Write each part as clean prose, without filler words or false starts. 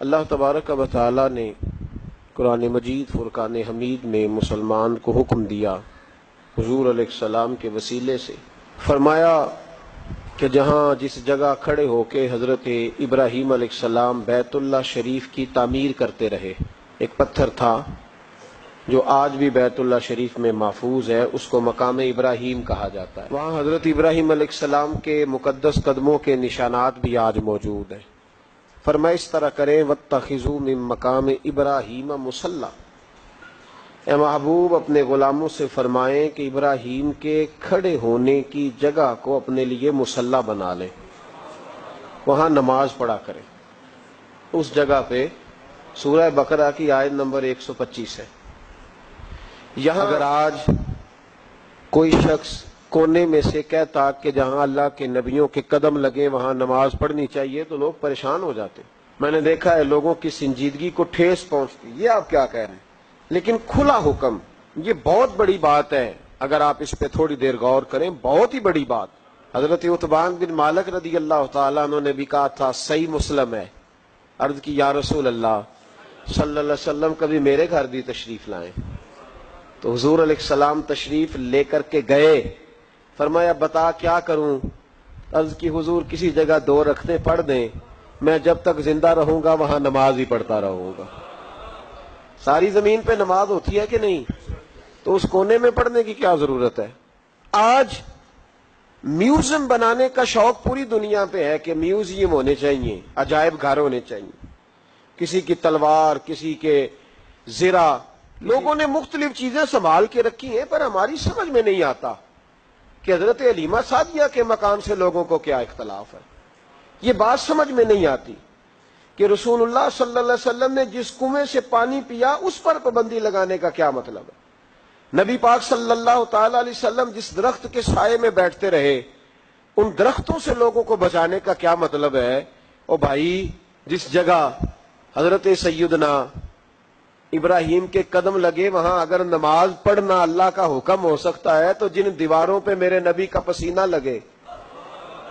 اللہ تبارک و تعالی نے قرآن مجید فرقان حمید میں مسلمان کو حکم دیا حضور علیہ السلام کے وسیلے سے، فرمایا کہ جہاں جس جگہ کھڑے ہو کے حضرت ابراہیم علیہ السلام بیت اللہ شریف کی تعمیر کرتے رہے، ایک پتھر تھا جو آج بھی بیت اللہ شریف میں محفوظ ہے، اس کو مقام ابراہیم کہا جاتا ہے۔ وہاں حضرت ابراہیم علیہ السلام کے مقدس قدموں کے نشانات بھی آج موجود ہیں۔ فرمایا اس طرح کریں وَاتَّخِذُوا مِن مقام ابراہیم مصلی، اے محبوب اپنے غلاموں سے فرمائیں کہ ابراہیم کے کھڑے ہونے کی جگہ کو اپنے لیے مصلی بنا لیں، وہاں نماز پڑھا کریں۔ اس جگہ پہ سورہ بقرہ کی آیت نمبر 125 ہے۔ یہاں اگر آج کوئی شخص کونے میں سے کہتا کہ جہاں اللہ کے نبیوں کے قدم لگے وہاں نماز پڑھنی چاہیے تو لوگ پریشان ہو جاتے۔ میں نے دیکھا ہے لوگوں کی سنجیدگی کو ٹھیس پہنچتی، یہ آپ کیا کہہ رہے ہیں؟ لیکن کھلا حکم، یہ بہت بڑی بات ہے، اگر آپ اس پہ تھوڑی دیر غور کریں، بہت ہی بڑی بات۔ حضرت عتبان بن مالک رضی اللہ تعالیٰ عنہ نے بھی کہا تھا، صحیح مسلم ہے، عرض کی یا رسول اللہ صلی اللہ علیہ وسلم کبھی میرے گھر بھی تشریف لائیں۔ تو حضور علیہ السلام تشریف لے کر کے گئے، فرمایا بتا کیا کروں؟ عرض کی حضور کسی جگہ 2 رکعتیں پڑھ دیں، میں جب تک زندہ رہوں گا وہاں نماز ہی پڑھتا رہوں گا۔ ساری زمین پہ نماز ہوتی ہے کہ نہیں؟ تو اس کونے میں پڑھنے کی کیا ضرورت ہے؟ آج میوزیم بنانے کا شوق پوری دنیا پہ ہے کہ میوزیم ہونے چاہیے، عجائب گھر ہونے چاہیے، کسی کی تلوار، کسی کے زرہ، لوگوں نے مختلف چیزیں سنبھال کے رکھی ہیں، پر ہماری سمجھ میں نہیں آتا کہ حضرت حلیمہ سعدیہ کے مکان سے لوگوں کو کیا اختلاف ہے۔ یہ بات سمجھ میں نہیں آتی کہ رسول اللہ صلی اللہ علیہ وسلم نے جس کنویں سے پانی پیا اس پر پابندی لگانے کا کیا مطلب ہے؟ نبی پاک صلی اللہ تعالی علیہ وسلم جس درخت کے سائے میں بیٹھتے رہے ان درختوں سے لوگوں کو بچانے کا کیا مطلب ہے؟ او بھائی، جس جگہ حضرت سیدنا ابراہیم کے قدم لگے وہاں اگر نماز پڑھنا اللہ کا حکم ہو سکتا ہے تو جن دیواروں پہ میرے نبی کا پسینہ لگے،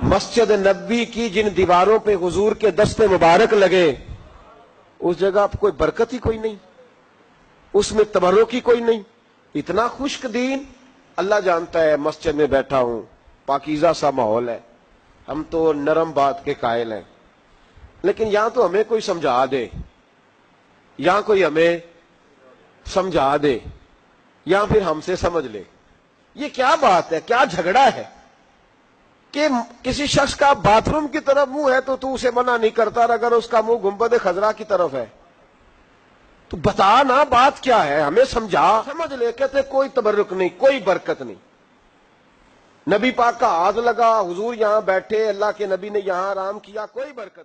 مسجد نبی کی جن دیواروں پہ حضور کے دست مبارک لگے، اس جگہ کوئی برکت ہی کوئی نہیں، اس میں تبرک ہی کوئی نہیں۔ اتنا خشک دین، اللہ جانتا ہے مسجد میں بیٹھا ہوں، پاکیزہ سا ماحول ہے، ہم تو نرم بات کے قائل ہیں، لیکن یہاں تو ہمیں کوئی سمجھا دے، یہاں کوئی ہمیں سمجھا دے، یا پھر ہم سے سمجھ لے۔ یہ کیا بات ہے، کیا جھگڑا ہے کہ کسی شخص کا باتھ روم کی طرف منہ ہے تو اسے منع نہیں کرتا، اور اگر اس کا منہ گنبد خضرا کی طرف ہے تو بتا نا بات کیا ہے، ہمیں سمجھا، سمجھ لے۔ کہتے کوئی تبرک نہیں، کوئی برکت نہیں۔ نبی پاک کا ہاتھ لگا، حضور یہاں بیٹھے، اللہ کے نبی نے یہاں آرام کیا، کوئی برکت نہیں۔